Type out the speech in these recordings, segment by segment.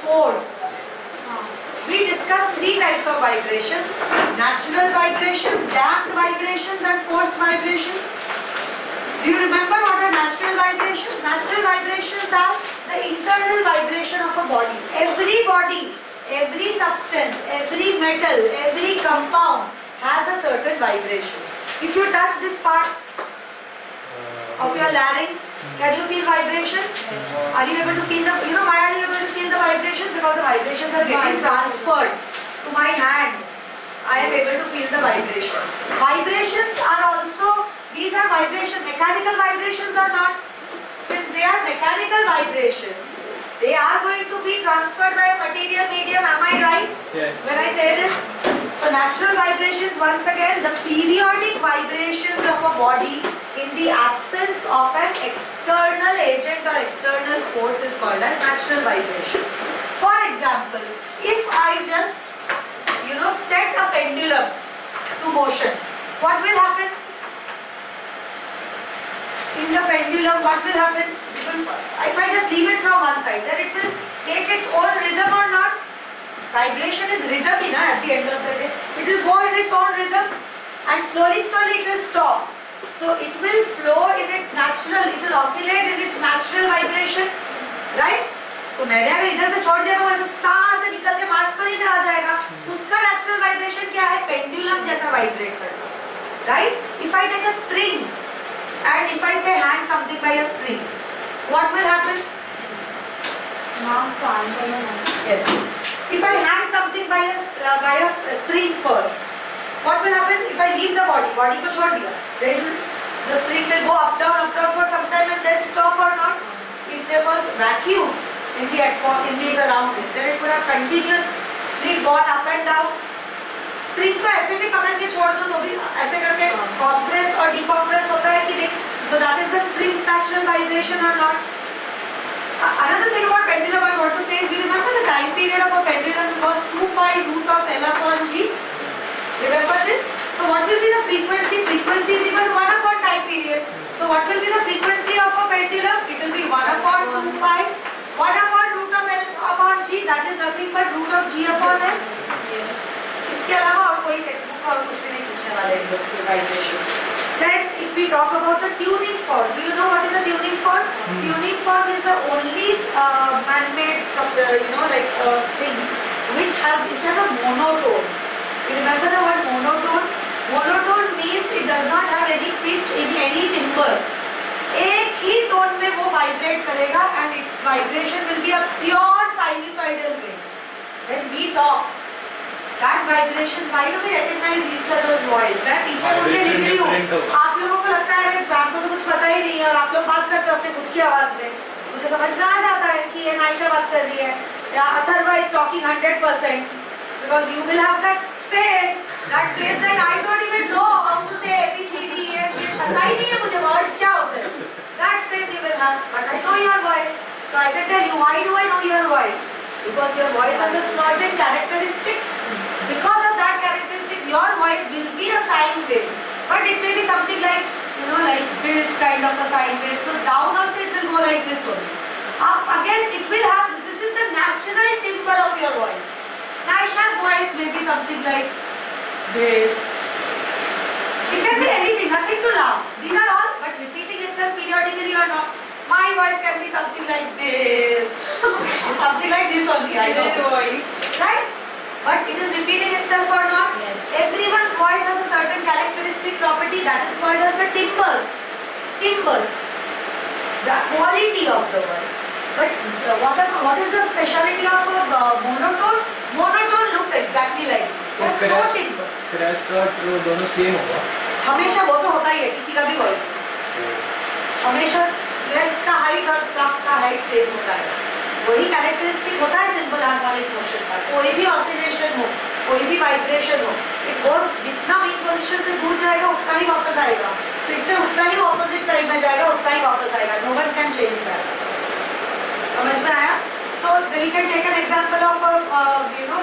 forced. We discussed three types of vibrations: natural vibrations, damped vibrations, and forced vibrations. Do you remember what are natural vibrations? Natural vibrations are the internal vibration of a body. Every substance, every metal, every compound has a certain vibration. If you touch this part of your larynx, can you feel vibrations? Are you able to feel the, why are you able to feel the vibrations? Because the vibrations are getting transferred to my hand. I am able to feel the vibration. Vibrations are also, these are mechanical vibrations or not? Since they are mechanical vibrations, they are going to be transferred by a material medium, am I right? Yes. When I say this? So natural vibrations, once again, the periodic vibrations of a body in the absence of an external agent or external force is called as natural vibration. For example, if I just, set a pendulum to motion, what will happen? In the pendulum, what will happen? If I just leave it from one side, then it will take its own rhythm or not? Vibration is rhythm, at the end of the day. It will go in its own rhythm and slowly it will stop. So it will flow in its natural, it will oscillate in its natural vibration, right? So मैंने अगर इधर से छोड़ दिया तो वैसे सांस से निकल के मार्स तो नहीं चला जाएगा. उसका natural vibration क्या है? Pendulum जैसा vibrate करना, right? If I take a spring and if I say hang something by a spring, what will happen? Yes. If I hang something by a spring first, what will happen? If I leave the body को छोड़ दिया, then the spring will go up down for some time and then stop or not? If there was vacuum in the around it, then it would have continuously gone up and down. Spring को ऐसे भी पकड़ के छोड़ दो तो भी ऐसे करके compress और decompress होता है कि नहीं? So that is the spring's natural vibration or not? Another thing about pendulum I want to say is, you remember the time period of a pendulum was 2 pi root of L upon G? Remember this? So what will be the frequency? Frequency is equal to 1 upon time period. So what will be the frequency of a pendulum? It will be 1 upon 2 pi. 1 upon root of L upon G, that is nothing but root of G upon L. इसके अलावा और कोई text book में और कुछ भी नहीं पूछने वाले हैं लोग vibration. Then if we talk about the tuning fork, do you know what is a tuning fork? Tuning fork is the only man-made thing which has a monotone. You remember the word monotone? Monotone means it does not have any pitch in any timbre. एक ही tone में वो vibrate करेगा and its vibration will be a pure sinusoidal wave. When we talk, that vibration, why do we recognize each other's voice? मैं पीछे मुड़ के लिख रही हूँ, आप लोगों को लगता है अरे आपको तो कुछ पता ही नहीं है और आप लोग बात करते हो अपने खुद की आवाज में, मुझे समझ में आ जाता है कि ये नाइशा बात कर रही है या Atharva is talking 100% because you will have that space like I don't even know how to say ABCD and पता ही नहीं है मुझे words क्या होते हैं. That space you will have, but I know your voice, so I can tell you why do I know your voice? Because your voice has a certain characteristic. Because of that characteristic, your voice will be a sine wave, but it may be something like, like this kind of a sine wave. So down also it will go like this only. Up again it will have, this is the natural timbre of your voice. Naisha's voice may be something like this. It can be anything, nothing to laugh. These are all, but repeating itself periodically or not. My voice can be something like this. Something like this only, I know. Voice. Right? But it is repeating itself or not? Yes. Everyone's voice has a certain characteristic property that is called as the timbre. Timbre. The quality of the voice. But what is the speciality of a monotone? Monotone looks exactly like this. Just no timbre. क्रैच cut दोनों same होगा. हमेशा वो तो होता ही है किसी का भी वॉइस. हमेशा रेस्ट का हाइट और क्राफ्ट का हाइट सेम होता है. वही कैरेक्टरिस्टिक होता है सिंपल हार्मोनिक मोशन का. कोई भी ऑसिलेशन हो, कोई भी वाइब्रेशन हो, इट गोज जितना वीक पोजीशन से दूर जाएगा उतना ही वापस आएगा, फिर से उतना ही ऑपोजिट साइड में जाएगा, उतना ही वापस आएगा. No one can change that. समझ में आया? So we can take an example of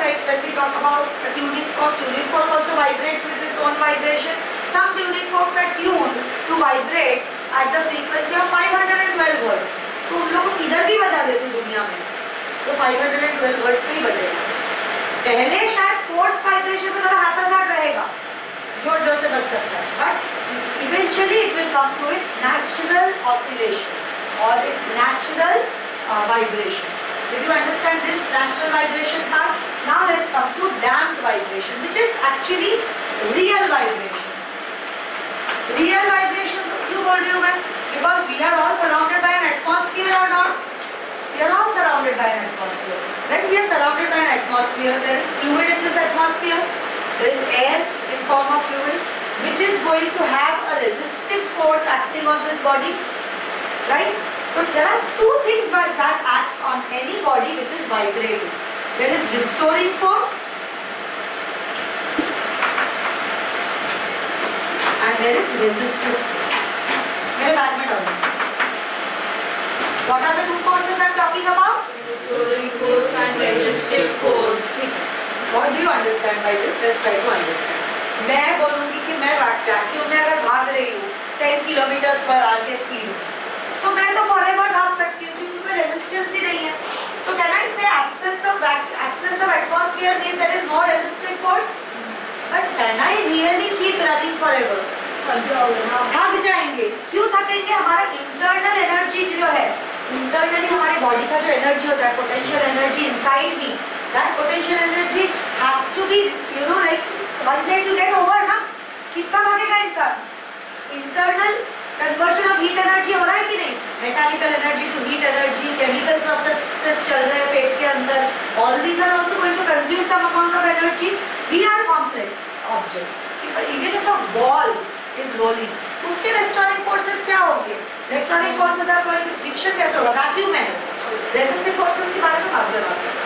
like when we talk about a tuning fork. Tuning fork also vibrates with its own vibration. Some tuning forks are tuned to vibrate at the frequency of 512 Hz. तो उन लोगों को किधर भी बजा देते दुनिया में, तो 512 वर्ड्स पे ही बजेगा। पहले शायद फोर्स वाइब्रेशन में थोड़ा हैप्पीजार्ड रहेगा, जोर जोर से बज सकता है, but eventually it will come to its natural oscillation और its natural vibration. Did you understand this natural vibration part? Now let's come to damped vibration, which is actually real vibrations. Real vibrations, क्यों बोल रही हूँ मैं? Because we are all surrounded by an atmosphere or not? We are all surrounded by an atmosphere. When we are surrounded by an atmosphere, there is fluid in this atmosphere. There is air in form of fluid, which is going to have a resistive force acting on this body, right? So there are two things that acts on any body which is vibrating. There is restoring force and there is resistive force. मेरे bag में डालो. What are the two forces I'm talking about? Restoring force and resistive force. What do you understand by this? Let's try to understand. मैं बोलूँगी कि मैं vacuum में अगर भाग रही हूँ 10 किलोमीटर पर आवर के स्पीड में, तो मैं तो फॉरएवर भाग सकती हूँ क्योंकि कोई रेजिस्टेंस ही नहीं है. So can I say absence of atmosphere means there is no resistive force? But can I really keep running forever? थक जाएंगे. क्यों थकेंगे? हमारा इंटरनल एनर्जी जो है, इंटरनली हमारी बॉडी का जो एनर्जी होता है, potential energy inside me, that potential energy has to be like one day to get over ना. कितना भागेगा इंसान? Internal conversion of heat energy हो रहा है कि नहीं? Mechanical energy to heat energy, chemical processes चल रहे हैं पेट के अंदर. All these are also going to consume some amount of energy. We are complex objects. Even if a ball is rolling, उसके रेस्टोरिंग फोर्सेस क्या होंगे? Restoring forces are going to friction कैसे होगा? वैक्यूम है. रेजिस्टिव फोर्सेस के बारे में बात कर रहा हूं.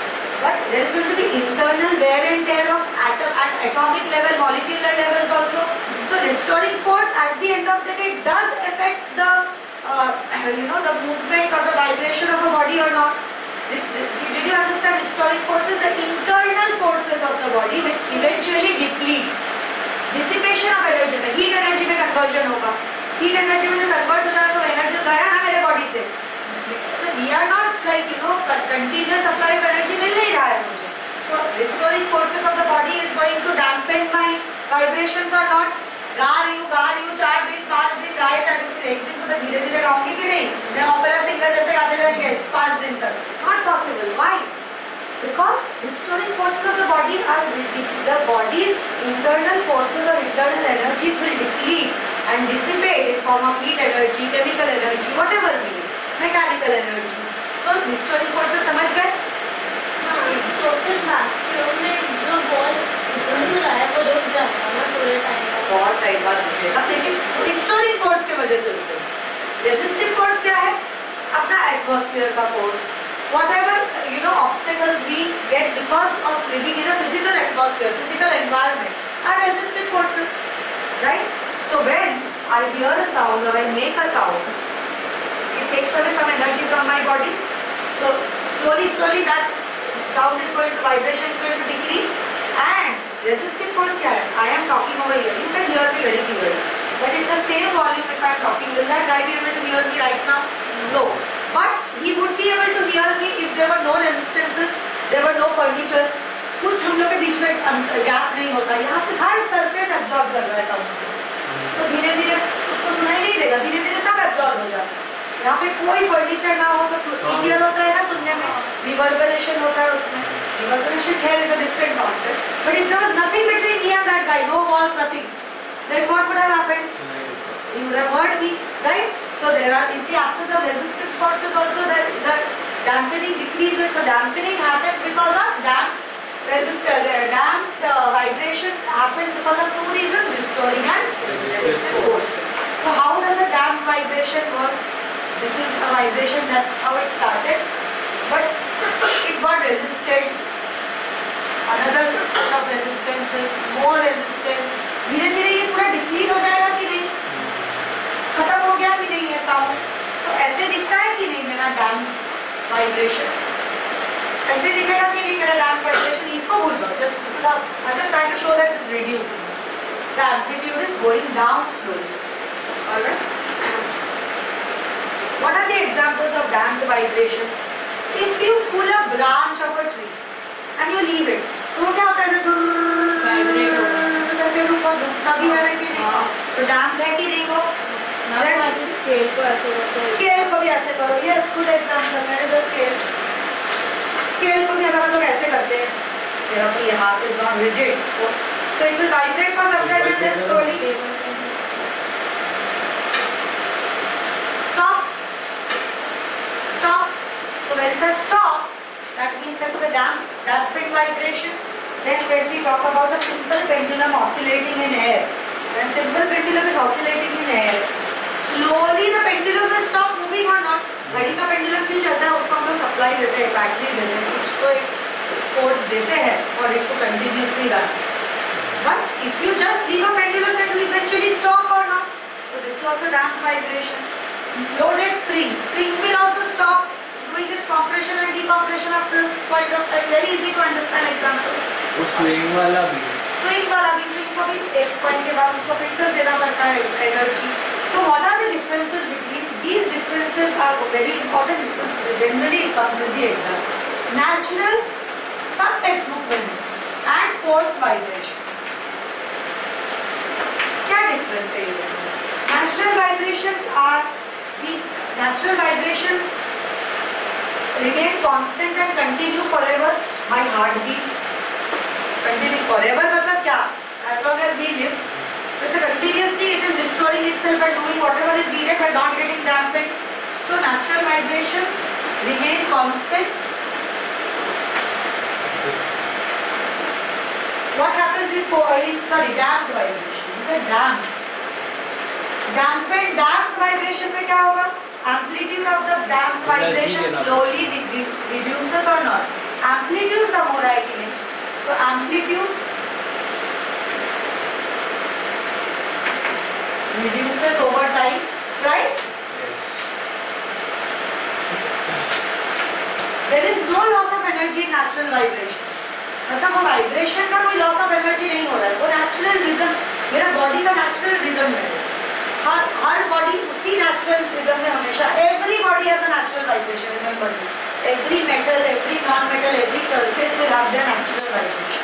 But there is going to be internal wear and tear of atom at atomic level, molecular levels also. So restoring force at the end of the day does affect the the movement or the vibration of a body or not. Did you understand? Restoring force is the internal forces of the body which eventually depletes. Dissipation of energy में heat energy में conversion होगा. Heat energy में जो convert हो जाए तो energy गया ना मेरे body से. So we are not like continuous supply of energy मिल नहीं रहा है मुझे. So restoring forces of the body is going to dampen my vibrations or not. गा रही हूँ 4 दिन 5 दिन गाए जा रही हूँ, फिर एक दिन तो मैं धीरे धीरे गाऊंगी कि नहीं? मैं ऑपेरा सिंगर जैसे गाते रहेंगे 5 दिन तक? Not possible. Why? Because restoring forces of the body are the body's internal forces or internal energies will deplete and dissipate in form of heat energy, chemical energy, whatever be it, mechanical energy. So restoring forces समझ गए? तो फिर vacuum में जो ball घूम रहा है वो रुक जाता है ना पूरे टाइम. बहुत टाइम बाद रुकेगा, लेकिन रिस्टोरिंग फोर्स की वजह से रुकेगा. रेजिस्टिव फोर्स क्या है? अपना एटमॉस्फेयर का force. Whatever obstacles we get because of living in a physical atmosphere, physical environment, are resistive forces, right? So when I hear a sound or I make a sound, it takes away some energy from my body. So slowly that sound is going to, vibration is going to decrease. And resistive force क्या है? I am talking over here. You can hear me very clearly. But in the same volume, if I am talking, will that guy be able to hear me right now? No. But he would be able to hear me if there were no resistances, there were no furniture. कुछ हम लोग के बीच में gap नहीं होता. यहाँ पे हर surface absorb कर रहा है साउंड को. तो धीरे धीरे उसको सुनाई नहीं देगा, धीरे धीरे सब एब्जॉर्ब हो जाता है. यहाँ पे कोई फर्नीचर ना हो तो इजियर होता है ना सुनने में. रिवर्बरेशन होता है उसमें. Reverberation here is a different concept. But if there was nothing between me and that guy, no walls, nothing, then what would have happened? You would have heard me, right? So there are, in the absence of resistive forces also, the dampening decreases. So dampening happens because of damped vibration happens because of two reasons: restoring and resistive force. So how does a damped vibration work? This is a vibration, that's how it started. But it got resisted, another set of resistances, more resistance. धीरे धीरे ये पूरा deplete हो जाएगा कि नहीं? खत्म हो गया कि नहीं है साउंड? तो ऐसे दिखता है कि नहीं मेरा डैम्प वाइब्रेशन? ऐसे दिखेगा कि नहीं मेरा डैम्प वाइब्रेशन? इसको भूल जाओ. Just this is I'm just trying to show that it's reducing. The amplitude is going down slowly. Alright. What are the examples of damped vibration? If you pull a branch and you leave it. तो वो क्या होता है Vibrate होगा। करके ऊपर दुखता भी है कि नहीं? हाँ। तो डैम्प है कि नहीं वो? मैम ऐसे स्केल को ऐसे करते हैं। स्केल को भी ऐसे करो, ये गुड एग्जाम्पल मैंने जो स्केल को भी अगर हम लोग ऐसे करते हैं, मेरा तो ये हाथ is not rigid, so it will vibrate for some time and then slowly stop. So when it has stopped, that means that's a damping vibration. Then when we talk about a simple pendulum oscillating in air, when simple pendulum is oscillating in air, slowly the pendulum will stop moving or not. घड़ी का pendulum क्यों चलता है, उसको हम लोग supply देते हैं, बैटरी देते हैं, कुछ तो एक फोर्स देते हैं और एक को continuously run. But if you just leave a pendulum, that will eventually stop or not. So this is also damped vibration. Loaded spring will also stop doing its compression and decompression after this point of time. Very easy to understand examples. वो swing वाला भी है। Swing को भी एक point के बाद उसको फिर से देना पड़ता है energy. So what are the differences between these? Differences are very important. This is generally it comes in the exam. Natural, some textbook में and force vibration. क्या difference है ये? Natural vibrations remain constant and continue forever. My heartbeat continue forever मतलब क्या? As long as we live. So continuously it is restoring itself and doing whatever is needed but not getting dampened. So natural vibrations remain constant. What happens in damped vibrations? These are damped. Damped vibration में क्या होगा? Amplitude of the damped vibration slowly reduces or not? Amplitude कम हो रहा है कि नहीं? So amplitude reduces over time, right? There is no loss of energy in natural vibration. मतलब वो वाइब्रेशन का कोई लॉस ऑफ एनर्जी नहीं हो रहा है, वो नेचुरल रिदम, मेरा बॉडी का नेचुरल रिदम है. हर बॉडी उसी नेचुरल रिदम में हमेशा, every body has a natural vibration. Remember this. Every metal, every non metal, every surface will have their natural vibration.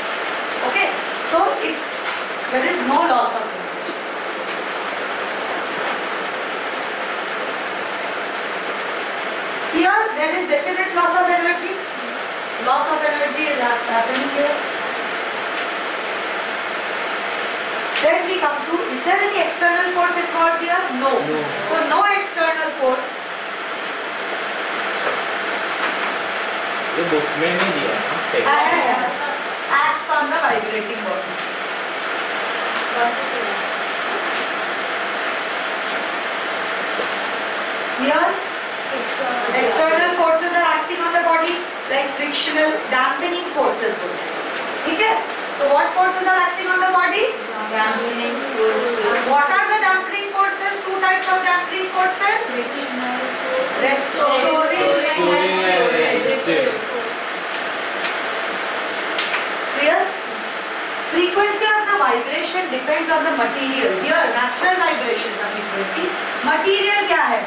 Okay, so there is no loss of energy. Here there is definite loss of energy. Loss of energy is happening here. Then we come to, is there any external force involved here? No. So no external force. ये book में नहीं दिया है। Acts on the vibrating body. Here external forces are acting on the body like frictional dampening forces. ठीक है? So what forces are acting on the body? Dampening forces. What are the dampening forces? Two types of dampening forces. Restoring and resistive. Clear? Frequency of the vibration depends on the material. Here natural vibration का frequency. Material क्या है?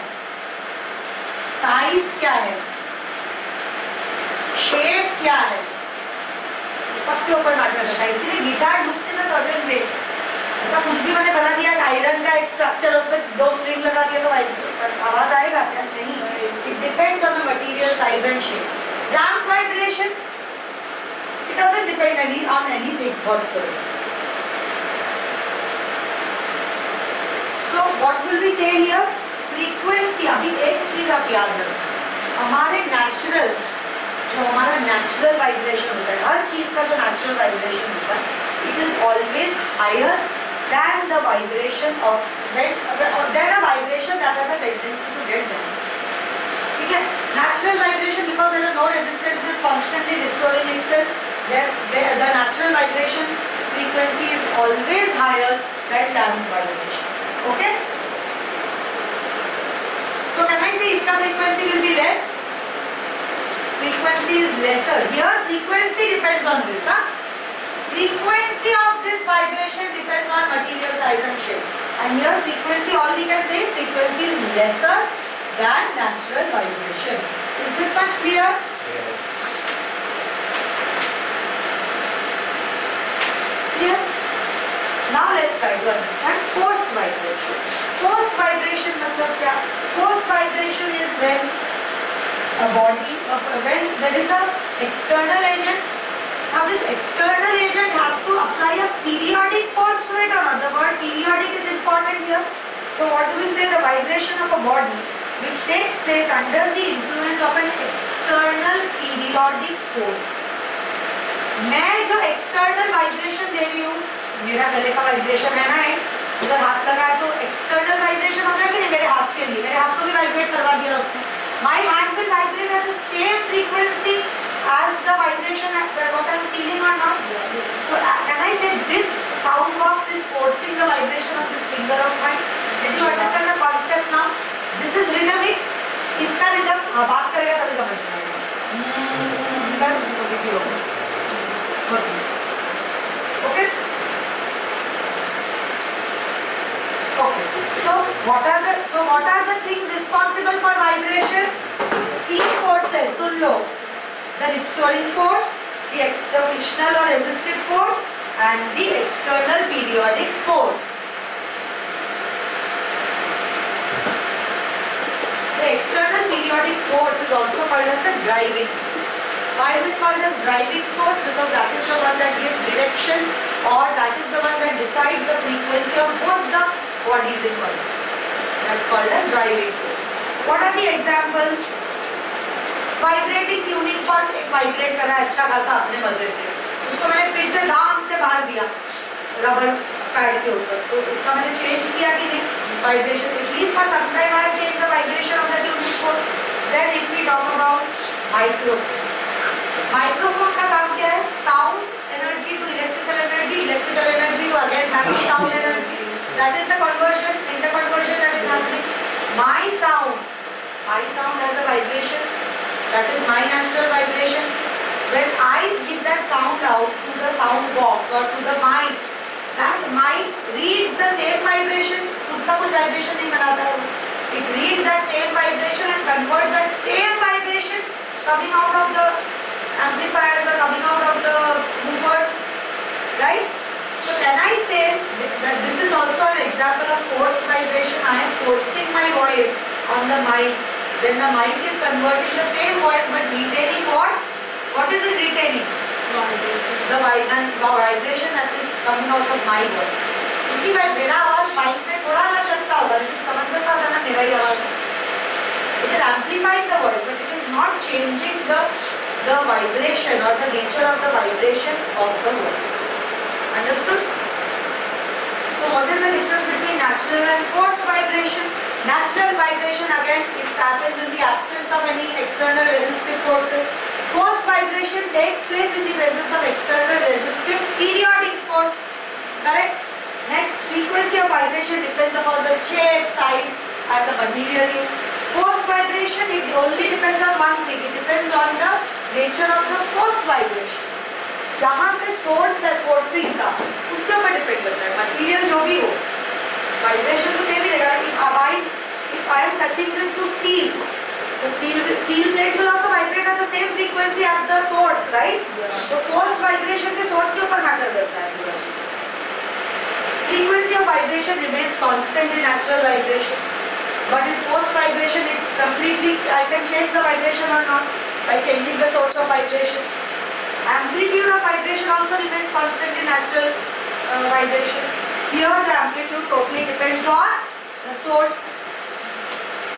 Size क्या है, shape क्या है, सबके ऊपर matter करता है. इसीलिए guitar looks in a certain way. ऐसा कुछ भी मैंने बना दिया आयरन का एक स्ट्रक्चर, उसमें 2 स्ट्रिंग लगा दिया तो आवाज आएगा क्या? नहीं. It depends on the material, size and shape. Damped vibration it doesn't depend on anything whatsoever. So what will we say here? Frequency. अभी एक चीज आप याद रखो, हमारे नेचुरल, जो हमारा नेचुरल वाइब्रेशन होता है, हर चीज का जो नेचुरल वाइब्रेशन होता है, it is always higher than the vibration of then a vibration that has a tendency to get down. ठीक है? Natural vibration, because there is no resistance, is constantly restoring itself. The natural vibration frequency is always higher than damped vibration. Okay? So can I say इसका frequency will be less? Frequency is lesser. Here frequency depends on this. Frequency of this vibration depends on material size and shape. And here frequency, all we can say is frequency is lesser than natural vibration. Is this much clear? Yes. try to understand forced vibration. Forced vibration मतलब क्या? Forced vibration is when a body when there is a external agent. Now this external agent has to apply a periodic force to it or not. The word periodic is important here. So what do we say? The vibration of a body which takes place under the influence of an external periodic force. मैं जो external vibration दे रही हूँ, मेरा गले का vibration है ना एक, उधर हाथ लगाए तो external vibration हो गया कि नहीं मेरे हाथ के लिए? मेरे हाथ को भी vibrate करवा दिया उसने. My hand will vibrate at the same frequency as the vibration that what I am feeling or not. So can I say this sound box is forcing the vibration of this finger of mine? Did you understand the concept now? This is rhythmic. इसका rhythm हाँ बात करेगा तभी समझ में आएगा. Okay. Okay. So what are the things responsible for vibrations? तीन forces soon low. The restoring force, the frictional or resistive force, and the external periodic force. The external periodic force is also called as the driving force. Why is it called as driving force? Because that is the one that gives direction, or that is the one that decides the frequency of both the bodies in one. That's called as driving force. What are the examples? Vibrating tuning fork एक vibrate कर रहा है अच्छा खासा अपने मजे से, उसको मैंने फिर से दाम से बाहर दिया रबर पैड के ऊपर, तो उसका मैंने चेंज किया कि नहीं vibration? At least for some time I have change the vibration of the tuning fork. Then if we talk about microphone, microphone का काम क्या है? Sound energy to electrical energy to again back to sound energy. That is the conversion, interconversion that is happening. My sound has a vibration. That is my natural vibration. When I give that sound out to the sound box or to the mic, that mic reads the same vibration. खुद का कुछ vibration नहीं बनाता है. It reads that same vibration and converts that same vibration coming out of the amplifiers or coming out of the woofers, right? So can I say that this is also an example of forced vibration? I am forcing my voice on the mic. Then the mic is converting the same voice but retaining what? What is it retaining? The vibration that is coming out of my voice. इसी में मेरा आवाज mic में थोड़ा अलग लगता होगा लेकिन समझ में आता ना मेरा ही आवाज है. It is amplifying the voice but it is not changing the vibration or the nature of the vibration of the voice. Understood? So what is the difference between natural and forced vibration? Natural vibration again it happens in the absence of any external resistive forces. Forced vibration takes place in the presence of external resistive periodic force. Correct? Next, frequency of vibration depends upon the shape, size and the material used. Forced vibration it only depends on one thing. It depends on the nature of the forced vibration. जहाँ से source है forcing का उसके ऊपर depend करता है. Material जो भी हो vibration तो सेम ही रहेगा. If I am touching this to steel, the steel plate will also vibrate at the same frequency as the source, right? Yeah. So forced vibration के source के ऊपर matter करता है पूरा चीज. Frequency of vibration remains constant in natural vibration, but in forced vibration it completely I can change the vibration or not by changing the source of vibration. Amplitude of vibration also remains constant in natural vibration. Here the amplitude totally depends on the source.